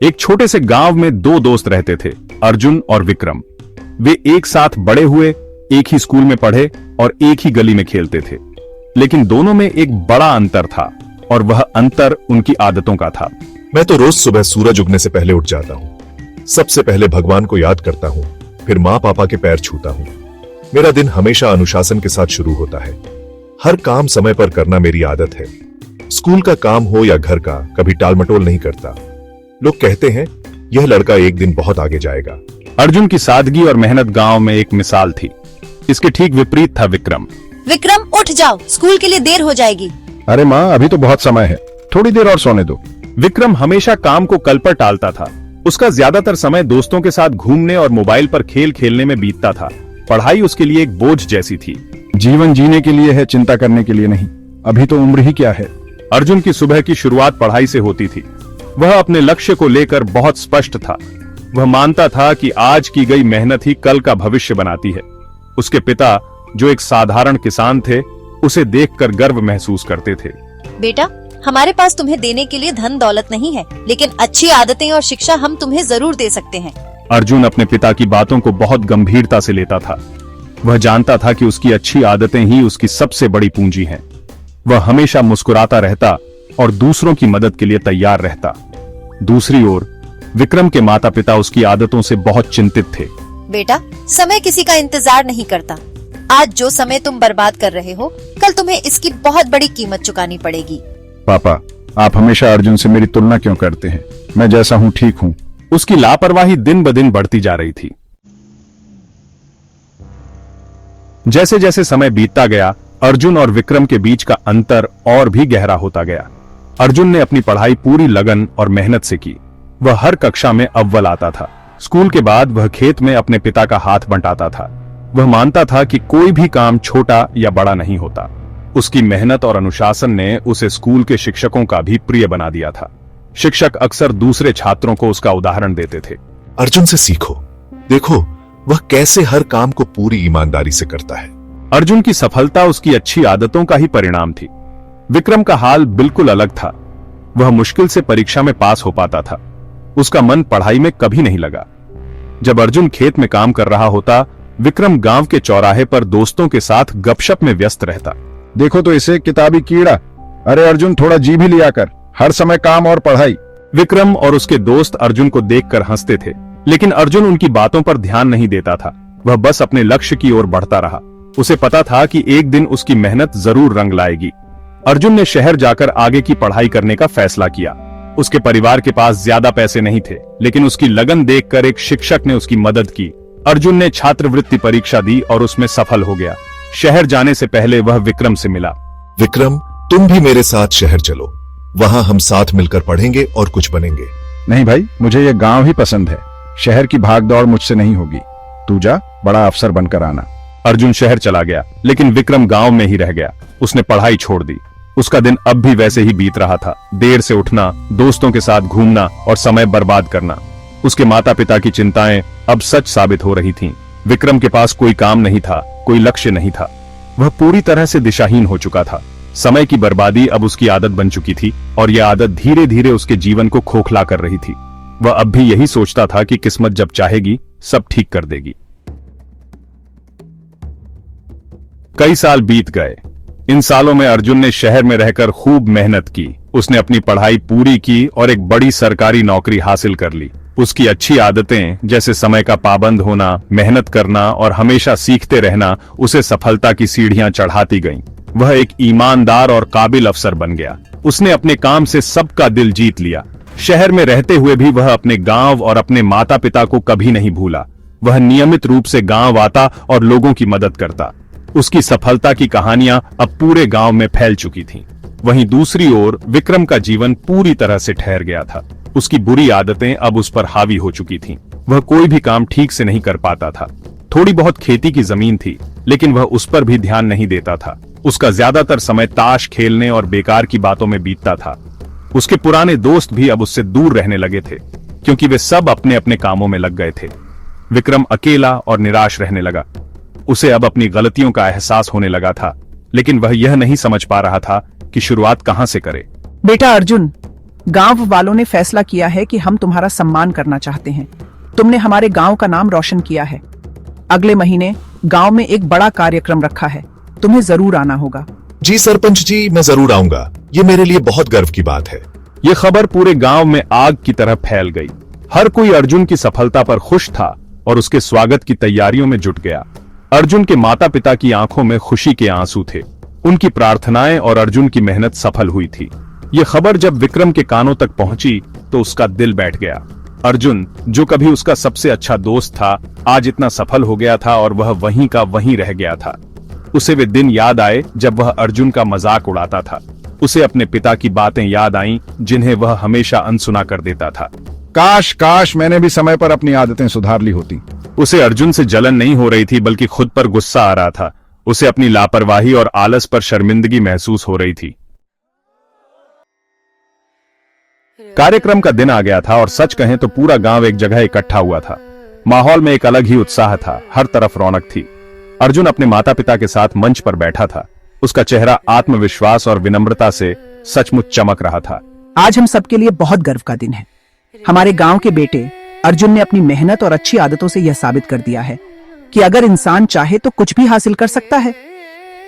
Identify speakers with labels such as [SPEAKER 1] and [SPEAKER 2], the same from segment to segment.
[SPEAKER 1] एक छोटे से गांव में दो दोस्त रहते थे, अर्जुन और विक्रम। वे एक साथ बड़े हुए, एक ही स्कूल में पढ़े और एक ही गली में खेलते थे। लेकिन दोनों में एक बड़ा अंतर था और वह अंतर उनकी आदतों का था।
[SPEAKER 2] मैं तो रोज सुबह सूरज उगने से पहले उठ जाता हूँ। सबसे पहले भगवान को याद करता हूँ, फिर माँ पापा के पैर छूता हूँ। मेरा दिन हमेशा अनुशासन के साथ शुरू होता है। हर काम समय पर करना मेरी आदत है। स्कूल का काम हो या घर का, कभी टालमटोल नहीं करता। लोग कहते हैं यह लड़का एक दिन बहुत आगे जाएगा।
[SPEAKER 1] अर्जुन की सादगी और मेहनत गांव में एक मिसाल थी। इसके ठीक विपरीत था विक्रम।
[SPEAKER 3] विक्रम उठ जाओ, स्कूल के लिए देर हो जाएगी।
[SPEAKER 4] अरे माँ, अभी तो बहुत समय है, थोड़ी देर और सोने दो।
[SPEAKER 1] विक्रम हमेशा काम को कल पर टालता था। उसका ज्यादातर समय दोस्तों के साथ घूमने और मोबाइल पर खेल खेलने में बीतता था। पढ़ाई उसके लिए एक बोझ जैसी थी।
[SPEAKER 4] जीवन जीने के लिए है, चिंता करने के लिए नहीं। अभी तो उम्र ही क्या है।
[SPEAKER 1] अर्जुन की सुबह की शुरुआत पढ़ाई से होती थी। वह अपने लक्ष्य को लेकर बहुत स्पष्ट था। वह मानता था कि आज की गई मेहनत ही कल का भविष्य बनाती है। उसके पिता, जो एक साधारण किसान थे, उसे देखकर गर्व महसूस करते थे।
[SPEAKER 3] बेटा, हमारे पास तुम्हें देने के लिए धन दौलत नहीं है, लेकिन अच्छी आदतें और शिक्षा हम तुम्हें जरूर दे सकते हैं।
[SPEAKER 1] अर्जुन अपने पिता की बातों को बहुत गंभीरता से लेता था। वह जानता था कि उसकी अच्छी आदतें ही उसकी सबसे बड़ी पूंजी हैं। वह हमेशा मुस्कुराता रहता और दूसरों की मदद के लिए तैयार रहता। दूसरी ओर विक्रम के माता पिता उसकी आदतों से बहुत चिंतित थे।
[SPEAKER 3] बेटा, समय किसी का इंतजार नहीं करता। आज जो समय तुम बर्बाद कर रहे हो, कल तुम्हें इसकी बहुत बड़ी कीमत चुकानी पड़ेगी।
[SPEAKER 4] पापा, आप हमेशा अर्जुन से मेरी तुलना क्यों करते हैं? मैं जैसा हूँ ठीक हूँ।
[SPEAKER 1] उसकी लापरवाही दिन ब दिन बढ़ती जा रही थी। जैसे जैसे समय बीतता गया, अर्जुन और विक्रम के बीच का अंतर और भी गहरा होता गया। अर्जुन ने अपनी पढ़ाई पूरी लगन और मेहनत से की। वह हर कक्षा में अव्वल आता था। स्कूल के बाद वह खेत में अपने पिता का हाथ बंटाता था। वह मानता था कि कोई भी काम छोटा या बड़ा नहीं होता। उसकी मेहनत और अनुशासन ने उसे स्कूल के शिक्षकों का भी प्रिय बना दिया था। शिक्षक अक्सर दूसरे छात्रों को उसका उदाहरण देते थे।
[SPEAKER 2] अर्जुन से सीखो, देखो वह कैसे हर काम को पूरी ईमानदारी से करता है।
[SPEAKER 1] अर्जुन की सफलता उसकी अच्छी आदतों का ही परिणाम थी। विक्रम का हाल बिल्कुल अलग था। वह मुश्किल से परीक्षा में पास हो पाता था। उसका मन पढ़ाई में कभी नहीं लगा। जब अर्जुन खेत में काम कर रहा होता, विक्रम गांव के चौराहे पर दोस्तों के साथ गपशप में व्यस्त रहता।
[SPEAKER 4] देखो तो इसे, किताबी कीड़ा। अरे अर्जुन, थोड़ा जी भी लिया कर, हर समय काम और पढ़ाई।
[SPEAKER 1] विक्रम और उसके दोस्त अर्जुन को देखकर हंसते थे, लेकिन अर्जुन उनकी बातों पर ध्यान नहीं देता था। वह बस अपने लक्ष्य की ओर बढ़ता रहा। उसे पता था कि एक दिन उसकी मेहनत जरूर रंग लाएगी। अर्जुन ने शहर जाकर आगे की पढ़ाई करने का फैसला किया। उसके परिवार के पास ज्यादा पैसे नहीं थे, लेकिन उसकी लगन देखकर एक शिक्षक ने उसकी मदद की। अर्जुन ने छात्रवृत्ति परीक्षा दी और उसमें सफल हो गया। शहर जाने से पहले वह विक्रम से मिला।
[SPEAKER 2] विक्रम, तुम भी मेरे साथ शहर चलो। वहां हम साथ मिलकर पढ़ेंगे और कुछ बनेंगे।
[SPEAKER 4] नहीं भाई, मुझे ये गांव ही पसंद है। शहर की भागदौड़ मुझसे नहीं होगी। तू जा, बड़ा अफसर बनकर आना।
[SPEAKER 1] अर्जुन शहर चला गया, लेकिन विक्रम गांव में ही रह गया। उसने पढ़ाई छोड़ दी। उसका दिन अब भी वैसे ही बीत रहा था। देर से उठना, दोस्तों के साथ घूमना और समय बर्बाद करना। उसके माता पिता की चिंताएं अब सच साबित हो रही थीं। विक्रम के पास कोई काम नहीं था, कोई लक्ष्य नहीं था। वह पूरी तरह से दिशाहीन हो चुका था। समय की बर्बादी अब उसकी आदत बन चुकी थी और यह आदत धीरे धीरे उसके जीवन को खोखला कर रही थी। वह अब भी यही सोचता था कि किस्मत जब चाहेगी सब ठीक कर देगी। कई साल बीत गए। इन सालों में अर्जुन ने शहर में रहकर खूब मेहनत की। उसने अपनी पढ़ाई पूरी की और एक बड़ी सरकारी नौकरी हासिल कर ली। उसकी अच्छी आदतें, जैसे समय का पाबंद होना, मेहनत करना और हमेशा सीखते रहना, उसे सफलता की सीढ़ियां चढ़ाती गईं। वह एक ईमानदार और काबिल अफसर बन गया। उसने अपने काम से सबका दिल जीत लिया। शहर में रहते हुए भी वह अपने गांव और अपने माता पिता को कभी नहीं भूला। वह नियमित रूप से गांव आता और लोगों की मदद करता। उसकी सफलता की कहानियां अब पूरे गांव में फैल चुकी थीं। वहीं दूसरी ओर विक्रम का जीवन पूरी तरह से ठहर गया था। उसकी बुरी आदतें अब उस पर हावी हो चुकी थीं। वह कोई भी काम ठीक से नहीं कर पाता था। थोड़ी बहुत खेती की जमीन थी, लेकिन वह उस पर भी ध्यान नहीं देता था। उसका ज्यादातर समय ताश खेलने और बेकार की बातों में बीतता था। उसके पुराने दोस्त भी अब उससे दूर रहने लगे थे, क्योंकि वे सब अपने अपने कामों में लग गए थे। विक्रम अकेला और निराश रहने लगा। उसे अब अपनी गलतियों का एहसास होने लगा था, लेकिन वह यह नहीं समझ पा रहा था कि शुरुआत कहां से करे।
[SPEAKER 5] बेटा अर्जुन, गांव वालों ने फैसला किया है कि हम तुम्हारा सम्मान करना चाहते हैं। तुमने हमारे गांव का नाम रोशन किया है। अगले महीने गांव में एक बड़ा कार्यक्रम रखा है, तुम्हें जरूर आना होगा।
[SPEAKER 2] जी सरपंच जी, मैं जरूर आऊंगा। ये मेरे लिए बहुत गर्व की बात है।
[SPEAKER 1] ये खबर पूरे गांव में आग की तरह फैल गई। हर कोई अर्जुन की सफलता पर खुश था और उसके स्वागत की तैयारियों में जुट गया। अर्जुन के माता पिता की आंखों में खुशी के आंसू थे। उनकी प्रार्थनाएं और अर्जुन की मेहनत सफल हुई थी। ये खबर जब विक्रम के कानों तक पहुंची तो उसका दिल बैठ गया। अर्जुन, जो कभी उसका सबसे अच्छा दोस्त था, आज इतना सफल हो गया था और वह वहीं का वहीं रह गया था। उसे वे दिन याद आए जब वह अर्जुन का मजाक उड़ाता था। उसे अपने पिता की बातें याद आईं, जिन्हें वह हमेशा अनसुना कर देता था।
[SPEAKER 4] काश काश मैंने भी समय पर अपनी आदतें सुधार ली होती।
[SPEAKER 1] उसे अर्जुन से जलन नहीं हो रही थी, बल्कि खुद पर गुस्सा आ रहा था। उसे अपनी लापरवाही और आलस पर शर्मिंदगी महसूस हो रही थी। कार्यक्रम का दिन आ गया था और सच कहें तो पूरा गांव एक जगह इकट्ठा हुआ था। माहौल में एक अलग ही उत्साह था, हर तरफ रौनक थी। अर्जुन अपने माता पिता के साथ मंच पर बैठा था। उसका चेहरा आत्मविश्वास और विनम्रता से सचमुच चमक रहा था।
[SPEAKER 5] आज हम सबके लिए बहुत गर्व का दिन है। हमारे गांव के बेटे अर्जुन ने अपनी मेहनत और अच्छी आदतों से यह साबित कर दिया है कि अगर इंसान चाहे तो कुछ भी हासिल कर सकता है।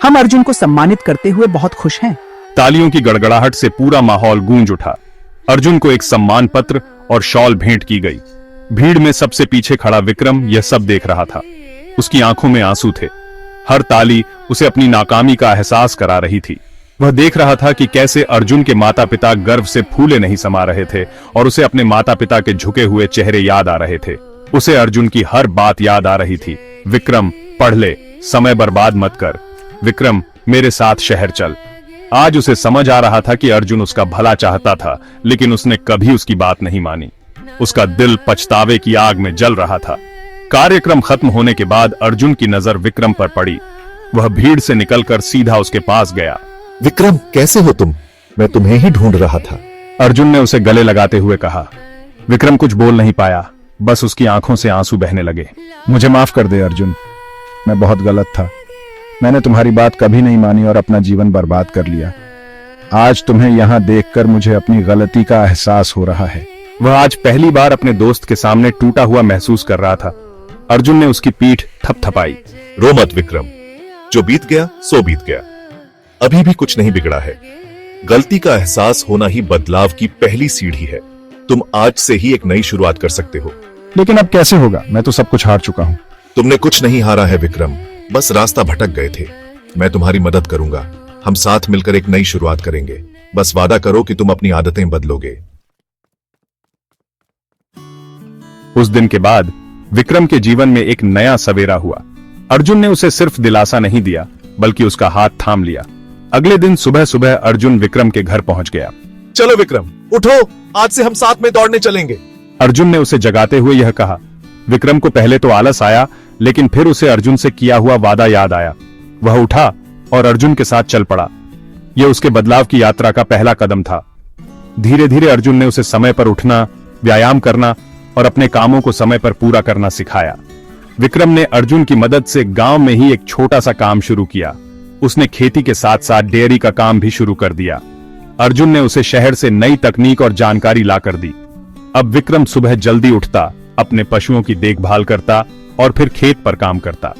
[SPEAKER 5] हम अर्जुन को सम्मानित करते हुए बहुत खुश हैं।
[SPEAKER 1] तालियों की गड़गड़ाहट से पूरा माहौल गूंज उठा। अर्जुन को एक सम्मान पत्र और शॉल भेंट की गई। भीड़ में सबसे पीछे खड़ा विक्रम यह सब देख रहा था। उसकी आंखों में आंसू थे। हर ताली उसे अपनी नाकामी का एहसास करा रही थी। वह देख रहा था कि कैसे अर्जुन के माता पिता गर्व से फूले नहीं समा रहे थे और उसे अपने माता पिता के झुके हुए चेहरे याद आ रहे थे। उसे अर्जुन की हर बात याद आ रही थी। विक्रम, पढ़ ले, समय बर्बाद मत कर। विक्रम, मेरे साथ शहर चल। आज उसे समझ आ रहा था कि अर्जुन उसका भला चाहता था, लेकिन उसने कभी उसकी बात नहीं मानी। उसका दिल पछतावे की आग में जल रहा था। कार्यक्रम खत्म होने के बाद अर्जुन की नजर विक्रम पर पड़ी। वह भीड़ से निकलकर सीधा उसके पास गया।
[SPEAKER 2] विक्रम, कैसे हो तुम? मैं तुम्हें ही ढूंढ रहा था।
[SPEAKER 1] अर्जुन ने उसे गले लगाते हुए कहा। विक्रम कुछ बोल नहीं पाया, बस उसकी आंखों से आंसू बहने लगे।
[SPEAKER 4] मुझे माफ कर दे अर्जुन, मैं बहुत गलत था। मैंने तुम्हारी बात कभी नहीं मानी और अपना जीवन बर्बाद कर लिया। आज तुम्हें यहां देखकर मुझे अपनी गलती का एहसास हो रहा है।
[SPEAKER 1] वह आज पहली बार अपने दोस्त के सामने टूटा हुआ महसूस कर रहा था। अर्जुन ने उसकी पीठ थपथपाई।
[SPEAKER 2] रो मत विक्रम, जो बीत गया सो बीत गया। अभी भी कुछ नहीं बिगड़ा है। गलती का एहसास होना ही बदलाव की पहली सीढ़ी है। तुम आज से ही एक नई शुरुआत कर सकते हो।
[SPEAKER 4] लेकिन अब कैसे होगा? मैं तो सब कुछ हार चुका हूं।
[SPEAKER 2] तुमने कुछ नहीं हारा है विक्रम, बस रास्ता भटक गए थे। मैं तुम्हारी मदद करूंगा। हम साथ मिलकर एक नई शुरुआत करेंगे। बस वादा करो कि तुम अपनी आदतें बदलोगे।
[SPEAKER 1] उस दिन के बाद विक्रम के जीवन में एक नया सवेरा हुआ। अर्जुन ने उसे सिर्फ दिलासा नहीं दिया, बल्कि उसका हाथ थाम लिया। अगले दिन सुबह सुबह अर्जुन विक्रम के घर पहुंच गया।
[SPEAKER 2] चलो विक्रम, उठो, आज से हम साथ में दौड़ने चलेंगे।
[SPEAKER 1] अर्जुन ने उसे जगाते हुए यह कहा। विक्रम को पहले तो आलस आया, लेकिन फिर उसे अर्जुन से किया हुआ वादा याद आया। वह उठा और अर्जुन के साथ चल पड़ा। यह उसके बदलाव की यात्रा का पहला कदम था। धीरे धीरे अर्जुन ने उसे समय पर उठना, व्यायाम करना और अपने कामों को समय पर पूरा करना सिखाया। विक्रम ने अर्जुन की मदद से गांव में ही एक छोटा सा काम शुरू किया। उसने खेती के साथ साथ डेयरी का काम भी शुरू कर दिया। अर्जुन ने उसे शहर से नई तकनीक और जानकारी ला कर दी। अब विक्रम सुबह जल्दी उठता, अपने पशुओं की देखभाल करता और फिर खेत पर काम करता।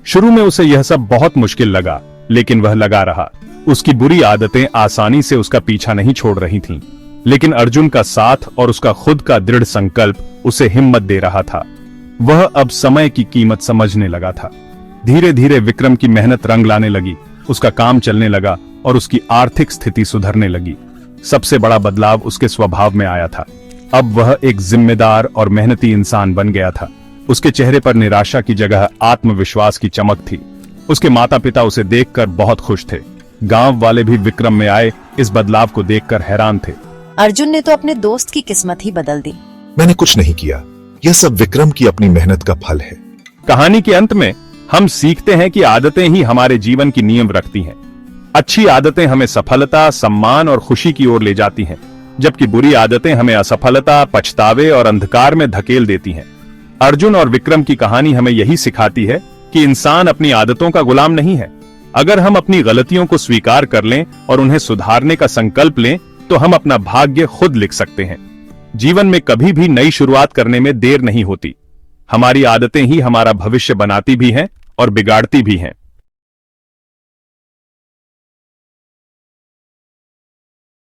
[SPEAKER 1] शुरू में उसे यह सब बहुत मुश्किल लगा, लेकिन वह लगा रहा। उसकी बुरी आदतें आसानी से उसका पीछा नहीं छोड़ रही थीं, लेकिन अर्जुन का साथ और उसका खुद का दृढ़ संकल्प उसे हिम्मत दे रहा था। वह अब समय की कीमत समझने लगा था। धीरे धीरे विक्रम की मेहनत रंग लाने लगी। उसका काम चलने लगा और उसकी आर्थिक स्थिति सुधरने लगी। सबसे बड़ा बदलाव उसके स्वभाव में आया था। अब वह एक जिम्मेदार और मेहनती इंसान बन गया था। उसके चेहरे पर निराशा की जगह आत्मविश्वास की चमक थी। उसके माता पिता उसे देखकर बहुत खुश थे। गांव वाले भी विक्रम में आए इस बदलाव को देखकर हैरान थे।
[SPEAKER 3] अर्जुन ने तो अपने दोस्त की किस्मत ही बदल दी।
[SPEAKER 2] मैंने कुछ नहीं किया, यह सब विक्रम की अपनी मेहनत का फल है।
[SPEAKER 1] कहानी के अंत में हम सीखते हैं कि आदतें ही हमारे जीवन की नींव रखती हैं। अच्छी आदतें हमें सफलता, सम्मान और खुशी की ओर ले जाती हैं, जबकि बुरी आदतें हमें असफलता, पछतावे और अंधकार में धकेल देती हैं। अर्जुन और विक्रम की कहानी हमें यही सिखाती है कि इंसान अपनी आदतों का गुलाम नहीं है। अगर हम अपनी गलतियों को स्वीकार कर लें और उन्हें सुधारने का संकल्प लें, तो हम अपना भाग्य खुद लिख सकते हैं। जीवन में कभी भी नई शुरुआत करने में देर नहीं होती। हमारी आदतें ही हमारा भविष्य बनाती भी हैं और बिगाड़ती भी हैं।